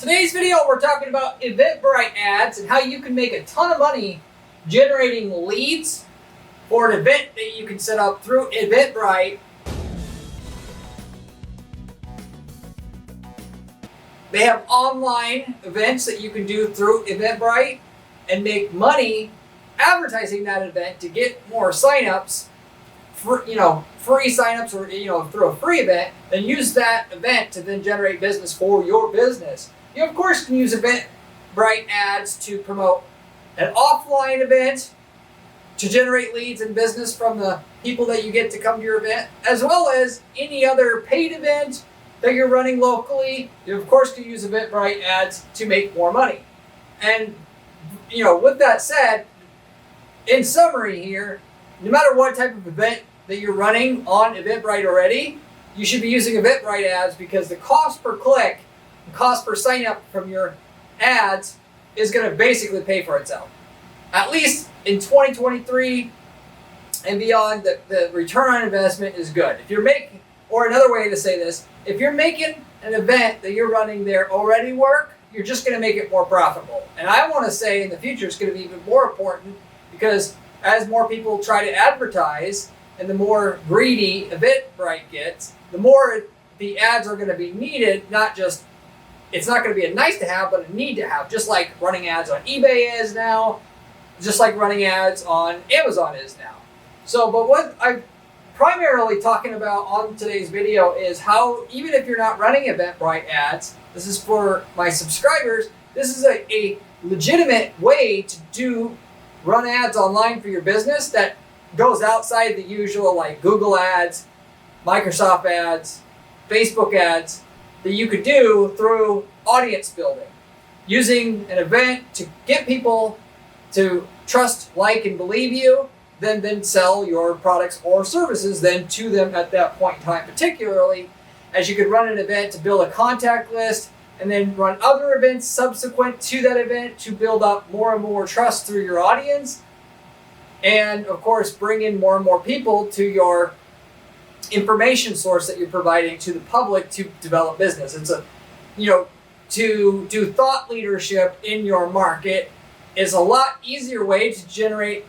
Today's video, we're talking about Eventbrite ads and how you can make a ton of money generating leads for an event that you can set up through Eventbrite. They have online events that you can do through Eventbrite and make money advertising that event to get more signups, free signups, or through a free event, then use that event to then generate business for your business. You of course can use Eventbrite ads to promote an offline event to generate leads and business from the people that you get to come to your event, as well as any other paid event that you're running locally. You of course can use Eventbrite ads to make more money. And with that said, in summary here, no matter what type of event that you're running on Eventbrite already, you should be using Eventbrite ads because the cost per click, the cost per sign up from your ads is going to basically pay for itself. At least in 2023 and beyond, the return on investment is good. If you're making, or another way to say this, if you're making an event that you're running there already work, you're just going to make it more profitable. And I want to say in the future it's going to be even more important because as more people try to advertise and the more greedy Eventbrite gets, the more the ads are going to be needed, it's not going to be a nice to have, but a need to have, just like running ads on eBay is now, just like running ads on Amazon is now. So, but what I'm primarily talking about on today's video is how, even if you're not running Eventbrite ads, this is for my subscribers, this is a legitimate way to run ads online for your business that goes outside the usual, like Google ads, Microsoft ads, Facebook ads that you could do through audience building, using an event to get people to trust, like, and believe you, then sell your products or services then to them at that point in time. Particularly as you could run an event to build a contact list and then run other events subsequent to that event to build up more and more trust through your audience, and of course bring in more and more people to your information source that you're providing to the public to develop business. It's to do thought leadership in your market is a lot easier way to generate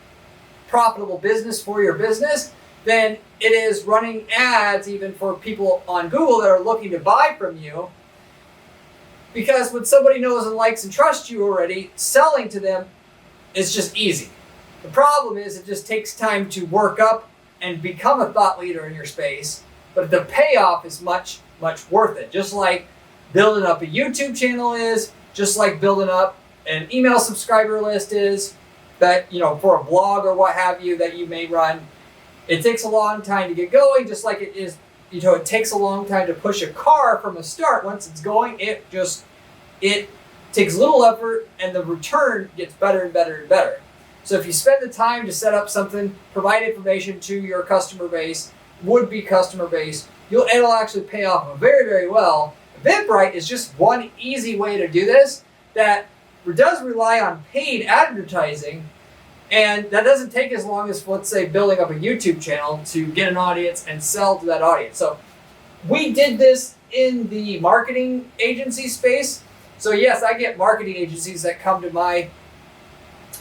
profitable business for your business than it is running ads even for people on Google that are looking to buy from you. Because when somebody knows and likes and trusts you already, selling to them is just easy. The problem is it just takes time to work up and become a thought leader in your space, but the payoff is much, much worth it. Just like building up a YouTube channel is, just like building up an email subscriber list is, that, for a blog or what have you that you may run. It takes a long time to get going, just like it is, it takes a long time to push a car from a start. Once it's going, it takes little effort and the return gets better and better and better. So if you spend the time to set up something, provide information to your customer base, would-be customer base, it'll actually pay off very, very well. Eventbrite is just one easy way to do this that does rely on paid advertising, and that doesn't take as long as, let's say, building up a YouTube channel to get an audience and sell to that audience. So we did this in the marketing agency space. So yes, I get marketing agencies that come to my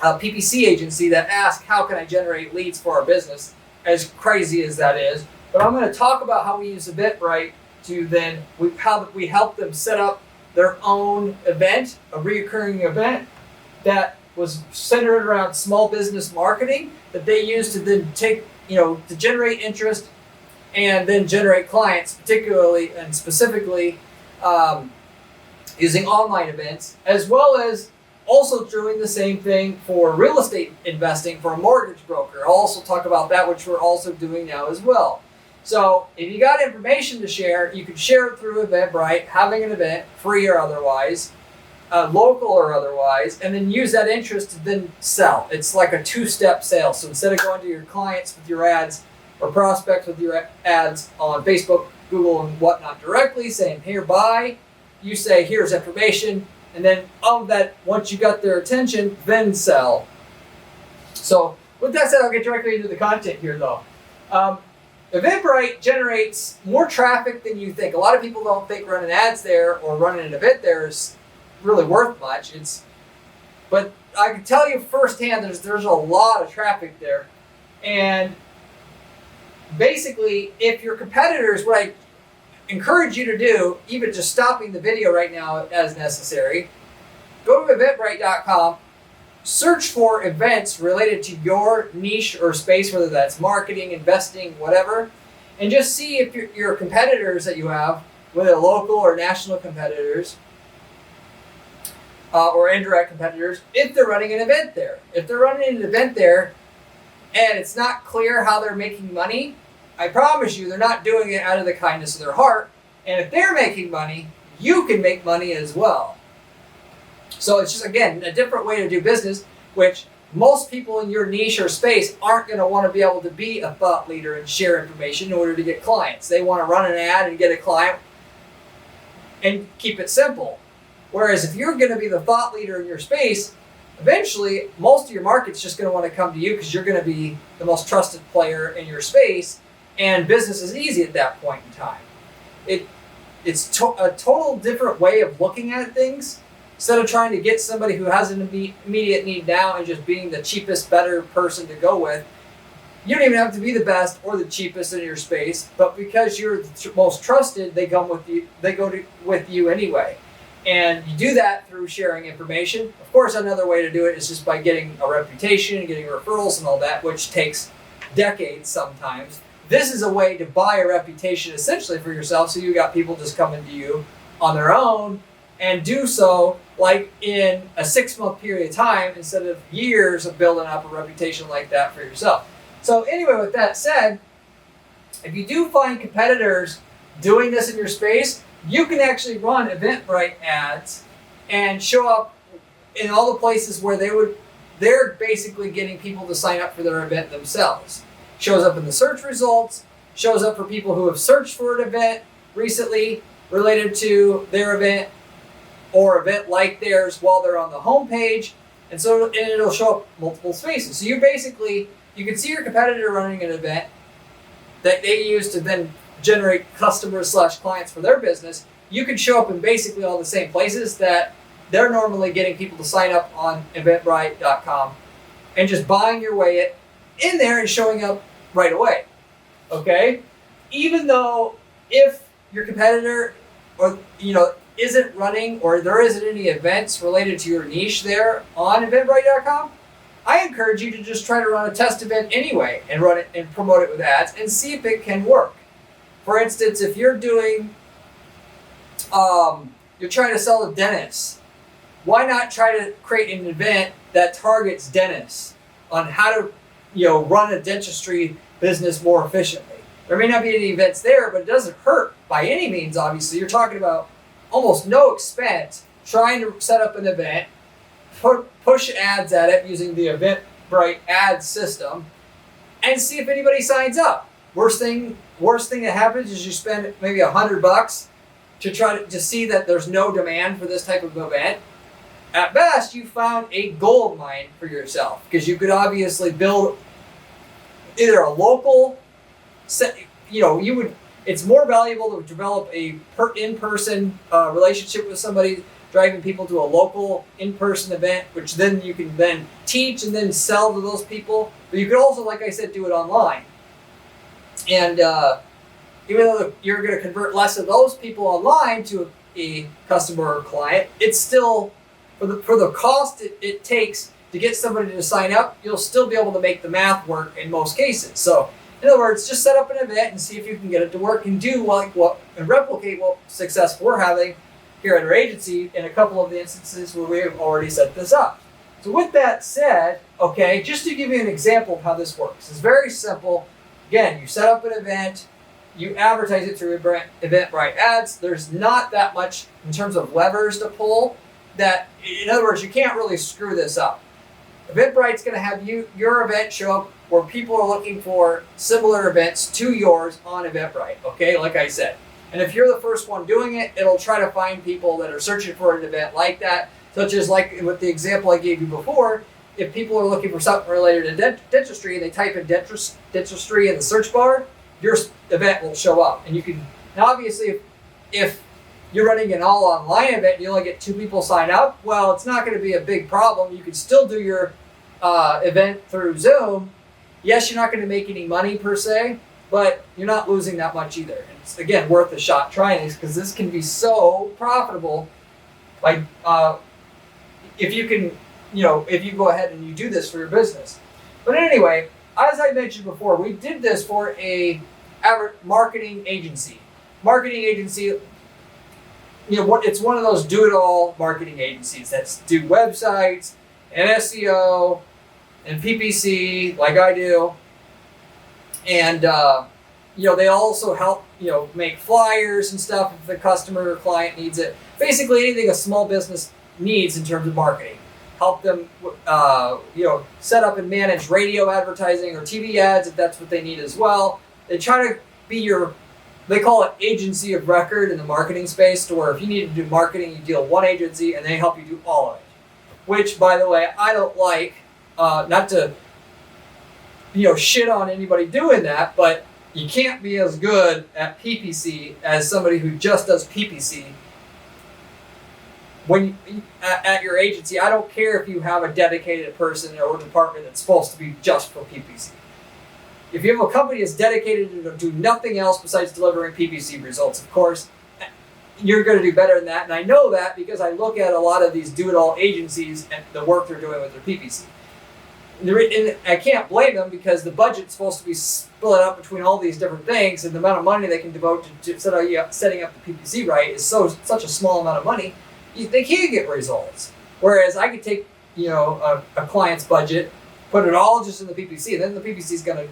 PPC agency that ask, how can I generate leads for our business, as crazy as that is. But I'm going to talk about how we use Eventbrite to then, how we help them set up their own event, a reoccurring event that was centered around small business marketing that they use to then to generate interest and then generate clients, particularly and specifically using online events, as well as also doing the same thing for real estate investing for a mortgage broker. I'll also talk about that, which we're also doing now as well. So if you got information to share, you can share it through Eventbrite, having an event, free or otherwise, local or otherwise, and then use that interest to then sell. It's like a two-step sale. So instead of going to your clients with your ads or prospects with your ads on Facebook, Google, and whatnot directly, saying, here, buy, you say, here's information, and then of that, once you got their attention, then sell. So with that said, I'll get directly into the content here though. Eventbrite generates more traffic than you think. A lot of people don't think running ads there or running an event there is really worth much. But I can tell you firsthand, there's a lot of traffic there, and basically, if your competitors, what I encourage you to do, even just stopping the video right now as necessary, go to Eventbrite.com, search for events related to your niche or space, whether that's marketing, investing, whatever, and just see if your competitors that you have, whether local or national competitors, or indirect competitors, if they're running an event there. If they're running an event there and it's not clear how they're making money, I promise you they're not doing it out of the kindness of their heart. And if they're making money, you can make money as well. So it's just, again, a different way to do business, which most people in your niche or space aren't going to want to be able to be a thought leader and share information in order to get clients. They want to run an ad and get a client and keep it simple. Whereas if you're going to be the thought leader in your space, eventually most of your market's just going to want to come to you because you're going to be the most trusted player in your space, and business is easy at that point in time. It's a total different way of looking at things. Instead of trying to get somebody who has an immediate need now and just being the cheapest, better person to go with, you don't even have to be the best or the cheapest in your space, but because you're the most trusted, they come with you. They go with you anyway. And you do that through sharing information. Of course, another way to do it is just by getting a reputation and getting referrals and all that, which takes decades sometimes. This is a way to buy a reputation essentially for yourself, so you got people just coming to you on their own and do so like in a 6-month period of time instead of years of building up a reputation like that for yourself. So anyway, with that said, if you do find competitors doing this in your space, you can actually run Eventbrite ads and show up in all the places where they're basically getting people to sign up for their event themselves. Shows up in the search results, shows up for people who have searched for an event recently related to their event or event like theirs while they're on the home page, and it'll show up multiple spaces. So you can see your competitor running an event that they use to then generate customers/clients for their business. You can show up in basically all the same places that they're normally getting people to sign up on Eventbrite.com and just buying your way in there and showing up right away. Okay? Even though if your competitor isn't running or there isn't any events related to your niche there on Eventbrite.com, I encourage you to just try to run a test event anyway and run it and promote it with ads and see if it can work. For instance, if you're you're trying to sell to dentists, why not try to create an event that targets dentists on how to, run a dentistry business more efficiently? There may not be any events there, but it doesn't hurt by any means, obviously. You're talking about almost no expense trying to set up an event, push ads at it using the Eventbrite Ads system, and see if anybody signs up. Worst thing that happens is you spend maybe $100 to try to see that there's no demand for this type of event. At best, you found a gold mine for yourself because you could obviously build either a local, it's more valuable to develop a in-person relationship with somebody, driving people to a local in-person event, which then you can then teach and then sell to those people. But you could also, like I said, do it online. And even though you're going to convert less of those people online to a customer or client, it's still, for the cost it takes to get somebody to sign up, you'll still be able to make the math work in most cases. So in other words, just set up an event and see if you can get it to work and and replicate what success we're having here at our agency in a couple of the instances where we have already set this up. So with that said, okay, just to give you an example of how this works, it's very simple. Again, you set up an event, you advertise it through Eventbrite Ads. There's not that much in terms of levers to pull. In other words, you can't really screw this up. Eventbrite's going to have your event show up where people are looking for similar events to yours on Eventbrite, okay, like I said. And if you're the first one doing it, it'll try to find people that are searching for an event like that, such as like with the example I gave you before. If people are looking for something related to dentistry and they type in dentistry in the search bar, your event will show up. And you can, now obviously, if you're running an all online event and you only get 2 people sign up, well, it's not going to be a big problem. You can still do your event through Zoom. Yes, you're not going to make any money per se, but you're not losing that much either. And it's, again, worth a shot trying this, because this can be so profitable. Like, if you can, if you go ahead and you do this for your business. But anyway, as I mentioned before, we did this for a marketing agency. Marketing agency, it's one of those do-it-all marketing agencies that do websites and SEO and PPC like I do. And, they also help, make flyers and stuff if the customer or client needs it. Basically anything a small business needs in terms of marketing. Help them, set up and manage radio advertising or TV ads if that's what they need as well. They try to be they call it agency of record in the marketing space, to where if you need to do marketing, you deal with one agency and they help you do all of it. Which, by the way, I don't like, not to, shit on anybody doing that, but you can't be as good at PPC as somebody who just does PPC. When at your agency, I don't care if you have a dedicated person or department that's supposed to be just for PPC. If you have a company that's dedicated to do nothing else besides delivering PPC results, of course, you're going to do better than that. And I know that because I look at a lot of these do-it-all agencies and the work they're doing with their PPC. And I can't blame them, because the budget's supposed to be split up between all these different things, and the amount of money they can devote to setting up the PPC right is such a small amount of money. They can't get results. Whereas I could take, a client's budget, put it all just in the PPC, and then the PPC is going to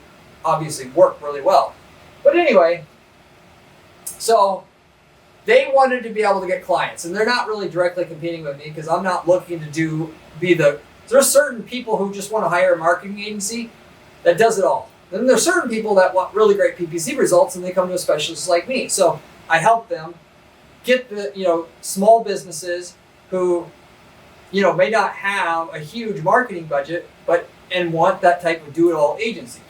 obviously work really well. But anyway, so they wanted to be able to get clients, and they're not really directly competing with me, because I'm not looking to there's certain people who just want to hire a marketing agency that does it all. Then there's certain people that want really great PPC results, and they come to a specialist like me. So I help them get the, small businesses who, may not have a huge marketing budget, and want that type of do-it-all agency.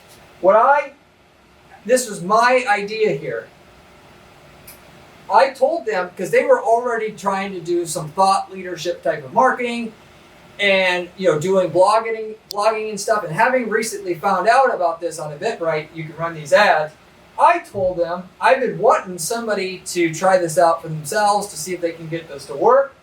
This was my idea here. I told them, because they were already trying to do some thought leadership type of marketing, and doing blogging and stuff, and having recently found out about this on Eventbrite, you can run these ads. I told them I've been wanting somebody to try this out for themselves to see if they can get this to work.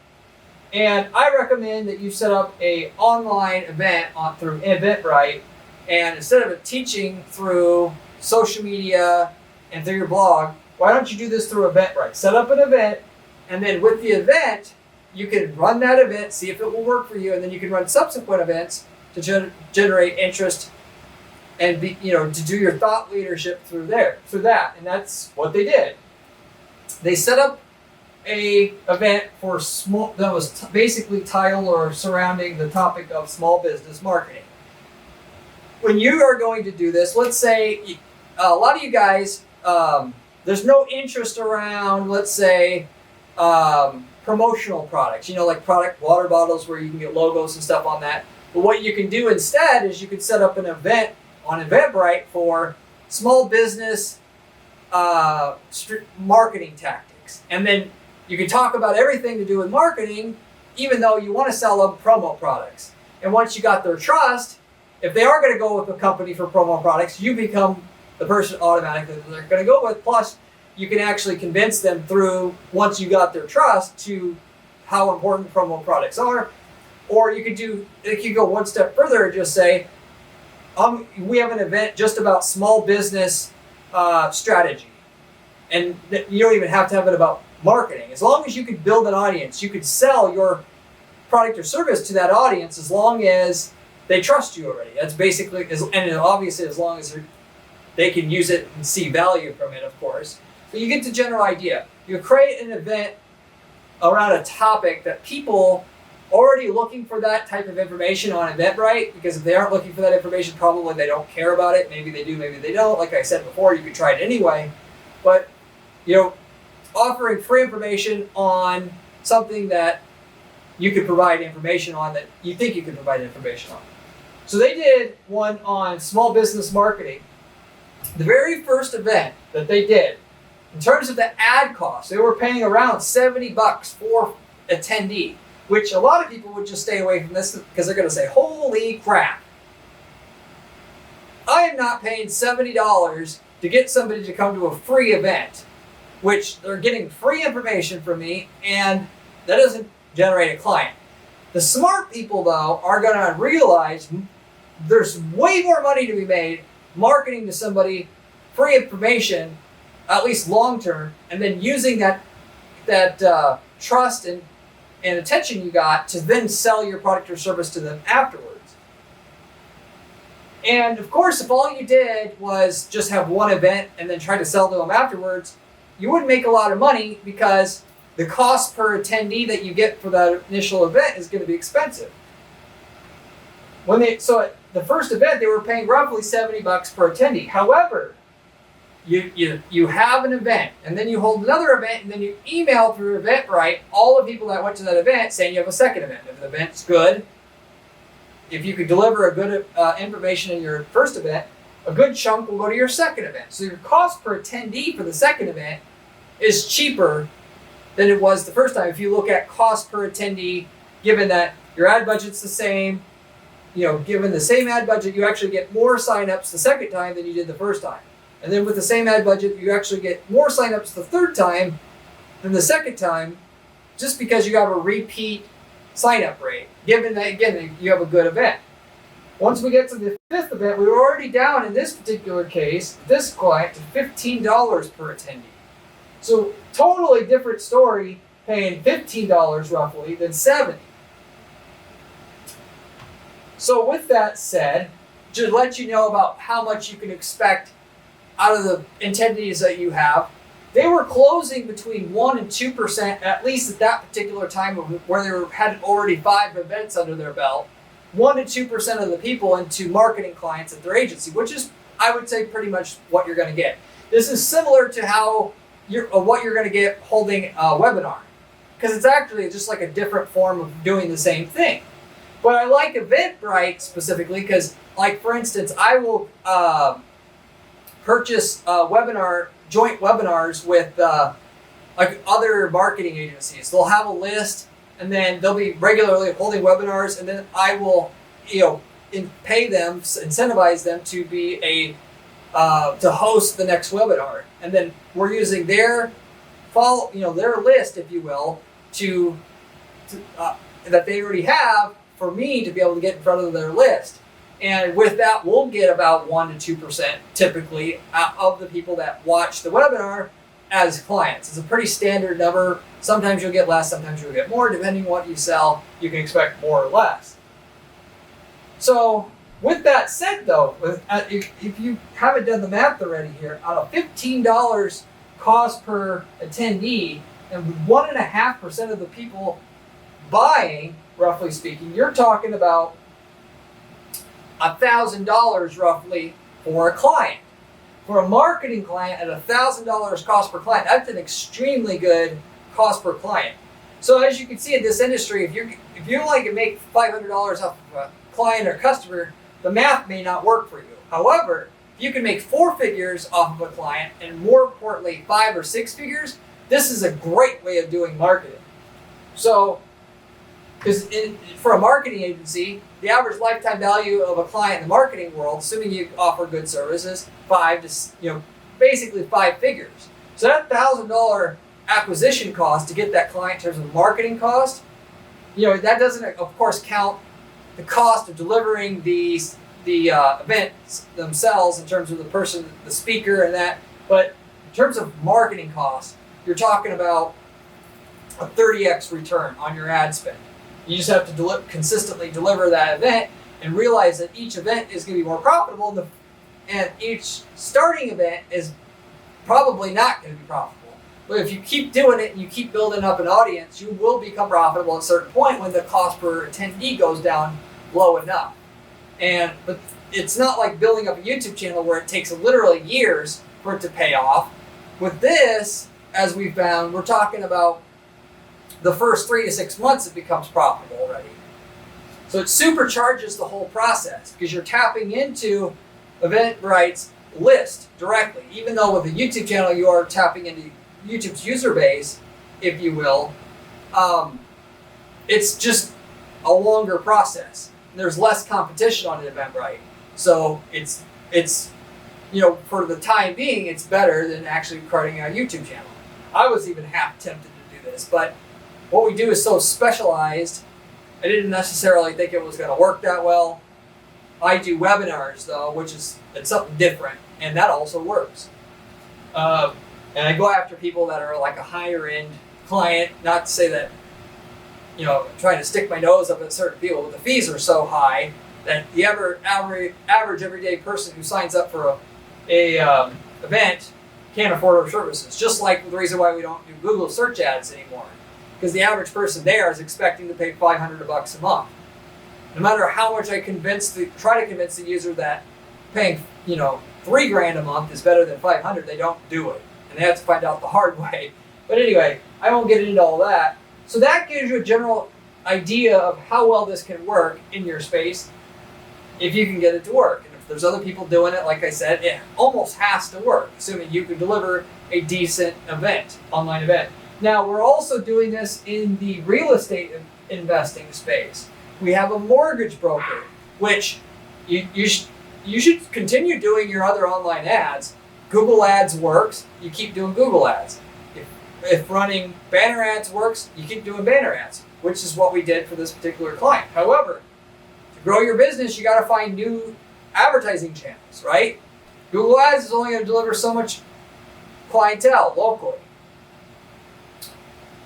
And I recommend that you set up a online event through Eventbrite, and instead of teaching through social media and through your blog, why don't you do this through Eventbrite? Set up an event, and then with the event, you can run that event, see if it will work for you, and then you can run subsequent events to generate interest and to do your thought leadership through that. And that's what they did. They set up a event for small that was basically titled or surrounding the topic of small business marketing. When you are going to do this, let's say a lot of you guys, there's no interest around, let's say, promotional products, like product water bottles where you can get logos and stuff on that. But what you can do instead is you can set up an event on Eventbrite for small business marketing tactics. And then you can talk about everything to do with marketing, even though you want to sell them promo products. And once you got their trust, if they are going to go with a company for promo products, you become the person automatically that they're going to go with. Plus, you can actually convince them once you got their trust, to how important promo products are. Or you could go one step further and just say, we have an event just about small business strategy. And you don't even have to have it about marketing. As long as you could build an audience, you could sell your product or service to that audience as long as they trust you already. That's basically, and obviously as long as they can use it and see value from it, of course. But you get the general idea. You create an event around a topic that people already looking for that type of information on Eventbrite, because if they aren't looking for that information, probably they don't care about it. Maybe they do, maybe they don't. Like I said before, you could try it anyway. But, offering free information on something that you could provide information on, that you think you could provide information on. So they did one on small business marketing. The very first event that they did In terms of the ad cost, they were paying around $70 for attendee, which a lot of people would just stay away from this because they're going to say, holy crap. I am not paying $70 to get somebody to come to a free event, which they're getting free information from me, and that doesn't generate a client. The smart people, though, are going to realize there's way more money to be made marketing to somebody free information, at least long term, and then using that trust and attention you got to then sell your product or service to them afterwards. And of course, if all you did was just have one event and then try to sell to them afterwards, you wouldn't make a lot of money because the cost per attendee that you get for that initial event is going to be expensive. So at the first event, they were paying roughly $70 per attendee. However, you have an event, and then you hold another event, and then you email through Eventbrite all the people that went to that event saying you have a second event. If the event's good, if you could deliver a good information in your first event, a good chunk will go to your second event. So your cost per attendee for the second event is cheaper than it was the first time. If you look at cost per attendee, given that your ad budget's the same, given the same ad budget, you actually get more signups the second time than you did the first time. And then with the same ad budget, you actually get more signups the third time than the second time, just because you have a repeat sign-up rate, given that, again, you have a good event. Once we get to the fifth event, we were already down in this particular case, this client, to $15 per attendee. So totally different story, paying $15 roughly than $70. So with that said, to let you know about how much you can expect out of the attendees that you have, they were closing between 1% and 2%, at least at that particular time where they had already 5 events under their belt, 1% to 2% of the people into marketing clients at their agency, which is, I would say, pretty much what you're going to get. This is similar to what you're going to get holding a webinar, because it's actually just like a different form of doing the same thing. But I like Eventbrite specifically because, like, for instance, I will purchase joint webinars with like other marketing agencies. They'll have a list, and then they'll be regularly holding webinars, and then I will, pay them, incentivize them to be to host the next webinar, and then we're using their list, if you will, to that they already have for me to be able to get in front of their list. And with that, we'll get about 1% to 2% typically of the people that watch the webinar as clients. It's a pretty standard number. Sometimes you'll get less, sometimes you'll get more. Depending on what you sell, you can expect more or less. So with that said, though, if you haven't done the math already here, on a $15 cost per attendee, and with 1.5% of the people buying, roughly speaking, you're talking about $1,000 roughly for a client. For a marketing client at $1,000 cost per client, that's an extremely good cost per client. So as you can see in this industry, if you only can make $500 off of a client or customer, the math may not work for you. However, if you can make 4 figures off of a client, and more importantly, 5 or 6 figures, this is a great way of doing marketing. So, because for a marketing agency, the average lifetime value of a client in the marketing world, assuming you offer good services, basically 5 figures. So that $1,000 acquisition cost to get that client in terms of marketing cost, that doesn't, of course, count the cost of delivering the events themselves in terms of the person, the speaker, and that. But in terms of marketing costs, you're talking about a 30x return on your ad spend. You just have to consistently deliver that event and realize that each event is going to be more profitable, and each starting event is probably not going to be profitable. But if you keep doing it and you keep building up an audience, you will become profitable at a certain point when the cost per attendee goes down low enough. But it's not like building up a YouTube channel where it takes literally years for it to pay off. With this, as we found, we're talking about the first 3 to 6 months it becomes profitable already. So it supercharges the whole process because you're tapping into Eventbrite's list directly. Even though with a YouTube channel you are tapping into YouTube's user base, if you will, it's just a longer process. There's less competition on an Eventbrite. So it's for the time being, it's better than actually creating a YouTube channel. I was even half tempted to do this, but what we do is so specialized, I didn't necessarily think it was going to work that well. I do webinars though, it's something different, and that also works. And I go after people that are like a higher end client, not to say that, trying to stick my nose up at certain people, but the fees are so high that the average everyday person who signs up for a event can't afford our services. Just like the reason why we don't do Google search ads anymore, because the average person there is expecting to pay $500 a month. No matter how much I try to convince the user that paying $3,000 a month is better than $500, they don't do it, and they have to find out the hard way. But anyway, I won't get into all that. So that gives you a general idea of how well this can work in your space if you can get it to work. And if there's other people doing it, like I said, it almost has to work, assuming you can deliver a decent online event. Now, we're also doing this in the real estate investing space. We have a mortgage broker, which you should continue doing your other online ads. Google Ads works, you keep doing Google Ads. If running banner ads works, you keep doing banner ads, which is what we did for this particular client. However, to grow your business, you got to find new advertising channels, right? Google Ads is only going to deliver so much clientele locally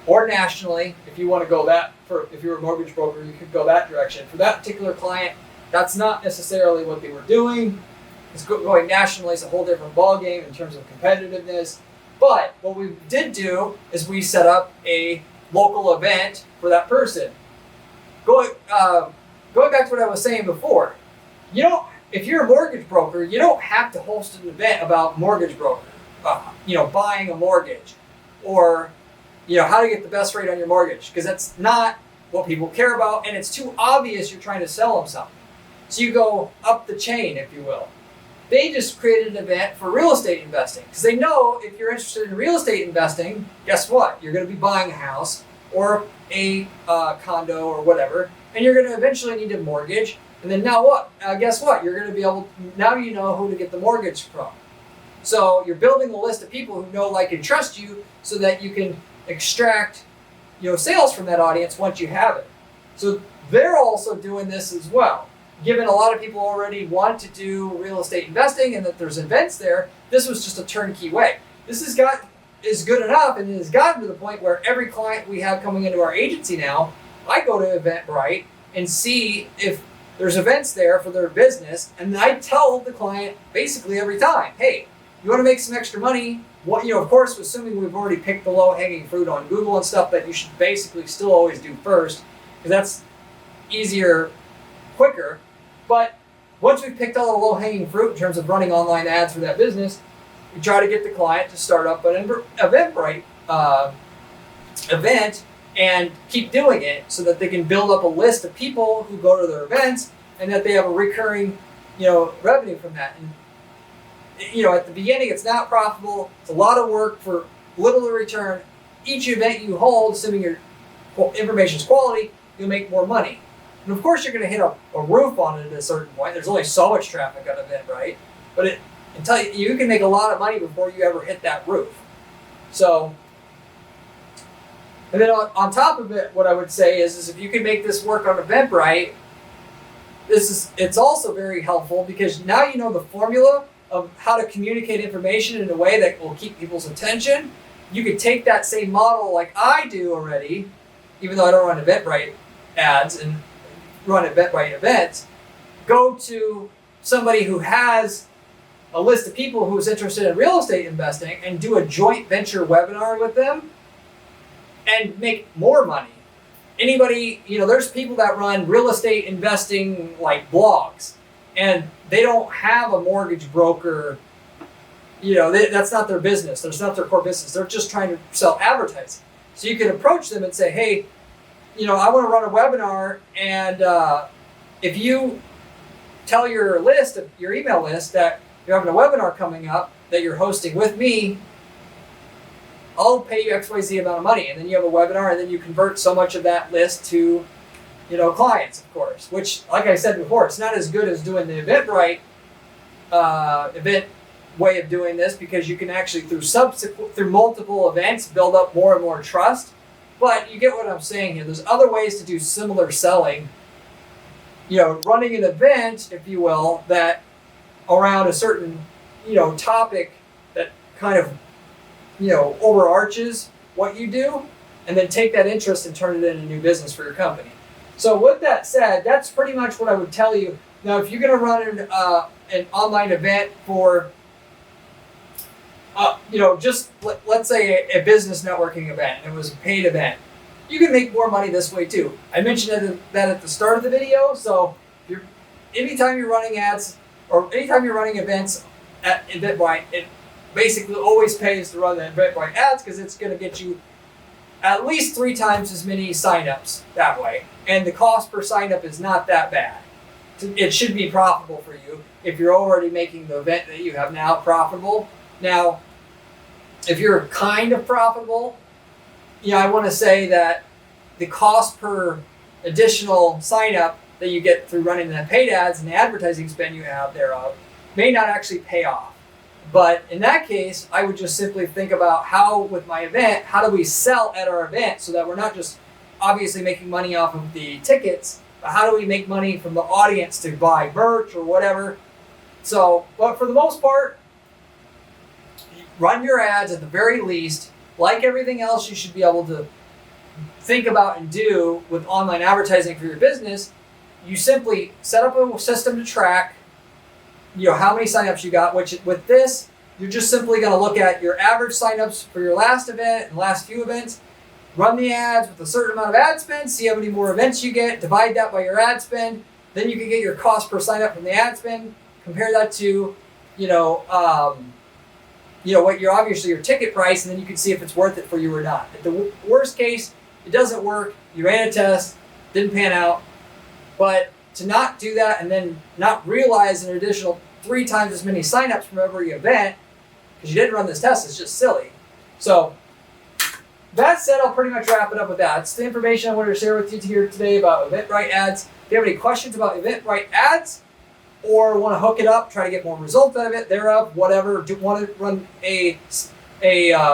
or nationally. If you want to go if you're a mortgage broker, you could go that direction. For that particular client, that's not necessarily what they were doing. It's going nationally is a whole different ballgame in terms of competitiveness. But what we did do is we set up a local event for that person. Going back to what I was saying before, if you're a mortgage broker, you don't have to host an event about mortgage broker, buying a mortgage, or how to get the best rate on your mortgage, because that's not what people care about, and it's too obvious you're trying to sell them something. So you go up the chain, if you will. They just created an event for real estate investing, because they know if you're interested in real estate investing, guess what? You're going to be buying a house or a condo or whatever, and you're going to eventually need a mortgage. And then now what? Guess what? You're going to be able to, now you know who to get the mortgage from. So you're building a list of people who know, like, and trust you, so that you can extract, sales from that audience once you have it. So they're also doing this as well. Given a lot of people already want to do real estate investing and that there's events there, this was just a turnkey way. This is good enough, and it has gotten to the point where every client we have coming into our agency now, I go to Eventbrite and see if there's events there for their business, and I tell the client basically every time, hey, you want to make some extra money? Of course, assuming we've already picked the low-hanging fruit on Google and stuff that you should basically still always do first, because that's easier, quicker. But once we've picked all the low-hanging fruit in terms of running online ads for that business, we try to get the client to start up an Eventbrite event and keep doing it, so that they can build up a list of people who go to their events, and that they have a recurring, revenue from that. And at the beginning, it's not profitable. It's a lot of work for little in return. Each event you hold, assuming your information is quality, you'll make more money. And of course, you're going to hit a roof on it at a certain point. There's only so much traffic on an event, right? But you can make a lot of money before you ever hit that roof. So, and then on top of it, what I would say is if you can make this work on Eventbrite, it's also very helpful, because now you know the formula of how to communicate information in a way that will keep people's attention. You could take that same model like I do already, even though I don't run Eventbrite ads and run Eventbrite events, go to somebody who has a list of people who's interested in real estate investing and do a joint venture webinar with them and make more money. Anybody, there's people that run real estate investing like blogs, and they don't have a mortgage broker. That's not their business. That's not their core business. They're just trying to sell advertising. So you can approach them and say, hey, I want to run a webinar, and if you tell your email list that you're having a webinar coming up that you're hosting with me, I'll pay you XYZ amount of money. And then you have a webinar, and then you convert so much of that list to, clients, of course, which, like I said before, it's not as good as doing the Eventbrite event way of doing this, because you can actually, through multiple events, build up more and more trust. But you get what I'm saying here. There's other ways to do similar selling. Running an event, if you will, that around a certain, topic that kind of, overarches what you do, and then take that interest and turn it into new business for your company. So with that said, that's pretty much what I would tell you. Now, if you're going to run an online event for, let's say a business networking event, and it was a paid event, you can make more money this way too. I mentioned that at the start of the video. So anytime you're running ads, or anytime you're running events at Eventbrite, it basically always pays to run the Eventbrite ads, because it's going to get you at least 3 times as many signups that way. And the cost per signup is not that bad. It should be profitable for you if you're already making the event that you have now profitable. Now, if you're kind of profitable, I want to say that the cost per additional sign up that you get through running the paid ads and the advertising spend you have thereof may not actually pay off. But in that case, I would just simply think about how, with my event, how do we sell at our event, so that we're not just obviously making money off of the tickets, but how do we make money from the audience to buy merch or whatever. So, but for the most part, run your ads at the very least. Like everything else you should be able to think about and do with online advertising for your business, you simply set up a system to track how many signups you got, which with this, you're just simply going to look at your average signups for your last event and last few events, run the ads with a certain amount of ad spend, see how many more events you get, divide that by your ad spend, then you can get your cost per signup from the ad spend, compare that to, what your obviously your ticket price, and then you can see if it's worth it for you or not. If the worst case, it doesn't work, you ran a test, didn't pan out, but to not do that and then not realize an additional 3 times as many signups from every event because you didn't run this test is just silly. So that said, I'll pretty much wrap it up with that. It's the information I wanted to share with you here today about Eventbrite ads. If you have any questions about Eventbrite ads or want to hook it up, try to get more results out of it, thereof, whatever, do want to run a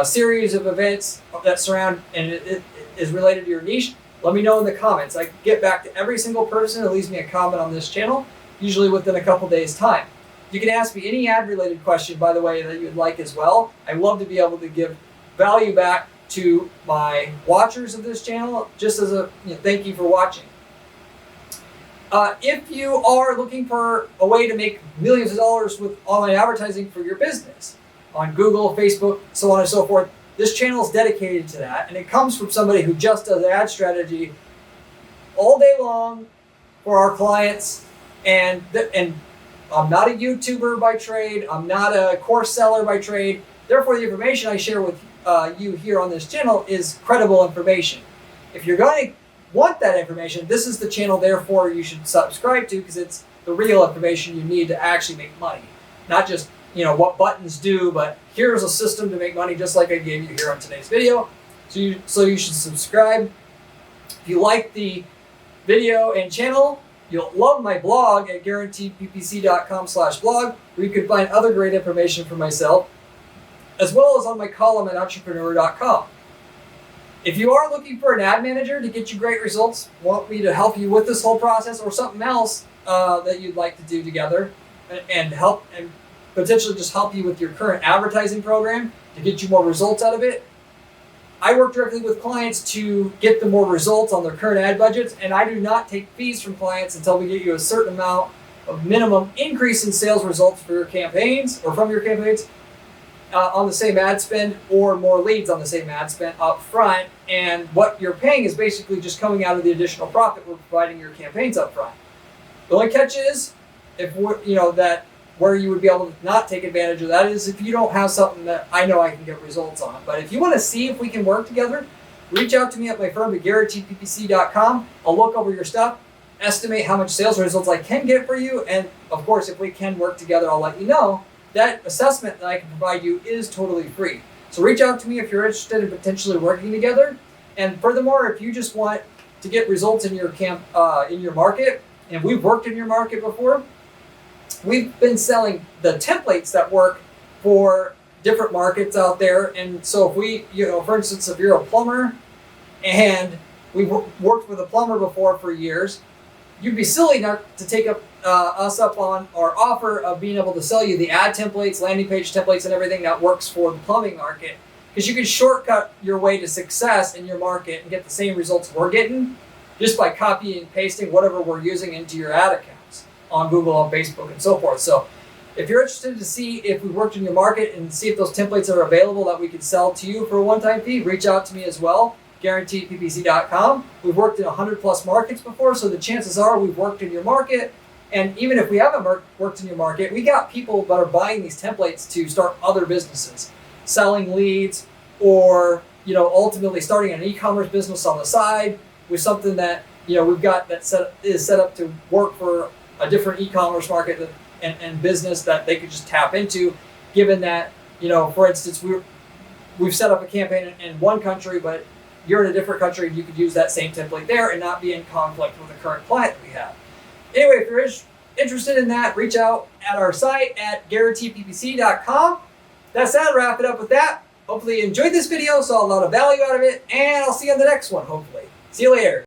series of events that surround and it is related to your niche, let me know in the comments. I get back to every single person who leaves me a comment on this channel, usually within a couple days' time. You can ask me any ad-related question, by the way, that you'd like as well. I love to be able to give value back to my watchers of this channel, just as a thank you for watching. If you are looking for a way to make millions of dollars with online advertising for your business on Google, Facebook, so on and so forth, this channel is dedicated to that, and it comes from somebody who just does ad strategy all day long for our clients. And I'm not a YouTuber by trade. I'm not a course seller by trade. Therefore, the information I share with you here on this channel is credible information. If you're going to want that information, this is the channel, therefore, you should subscribe to, because it's the real information you need to actually make money. Not just what buttons do, but here's a system to make money, just like I gave you here on today's video. So you should subscribe. If you like the video and channel, you'll love my blog at guaranteedppc.com/blog, where you can find other great information for myself, as well as on my column at entrepreneur.com. If you are looking for an ad manager to get you great results, want me to help you with this whole process, or something else that you'd like to do together and help and potentially just help you with your current advertising program to get you more results out of it, I work directly with clients to get them more results on their current ad budgets, and I do not take fees from clients until we get you a certain amount of minimum increase in sales results for your campaigns, or from your campaigns, on the same ad spend, or more leads on the same ad spend up front. And what you're paying is basically just coming out of the additional profit we're providing your campaigns up front. The only catch is, if that where you would be able to not take advantage of that is if you don't have something that I know I can get results on. But if you want to see if we can work together, reach out to me at my firm at guaranteedppc.com. I'll look over your stuff, estimate how much sales results I can get for you, and of course, if we can work together, I'll let you know. that assessment that I can provide you is totally free. So reach out to me if you're interested in potentially working together. And furthermore, if you just want to get results in your in your market, and we've worked in your market before, we've been selling the templates that work for different markets out there. And so if we, for instance, if you're a plumber and we've worked with a plumber before for years, you'd be silly not to take us up on our offer of being able to sell you the ad templates, landing page templates, and everything that works for the plumbing market. Because you can shortcut your way to success in your market and get the same results we're getting just by copying and pasting whatever we're using into your ad accounts on Google and Facebook and so forth. So if you're interested to see if we worked in your market and see if those templates are available that we can sell to you for a one-time fee, reach out to me as well. GuaranteedPPC.com. We've worked in 100 plus markets before, so the chances are we've worked in your market. And even if we haven't worked in your market, we got people that are buying these templates to start other businesses, selling leads, or ultimately starting an e-commerce business on the side with something that we've got that is set up to work for a different e-commerce market and business that they could just tap into. Given that for instance, we've set up a campaign in one country, but you're in a different country and you could use that same template there and not be in conflict with the current client that we have. Anyway, if you're interested in that, reach out at our site at GuaranteedPPC.com. That's that. Wrap it up with that. Hopefully you enjoyed this video, saw a lot of value out of it, and I'll see you on the next one, hopefully. See you later.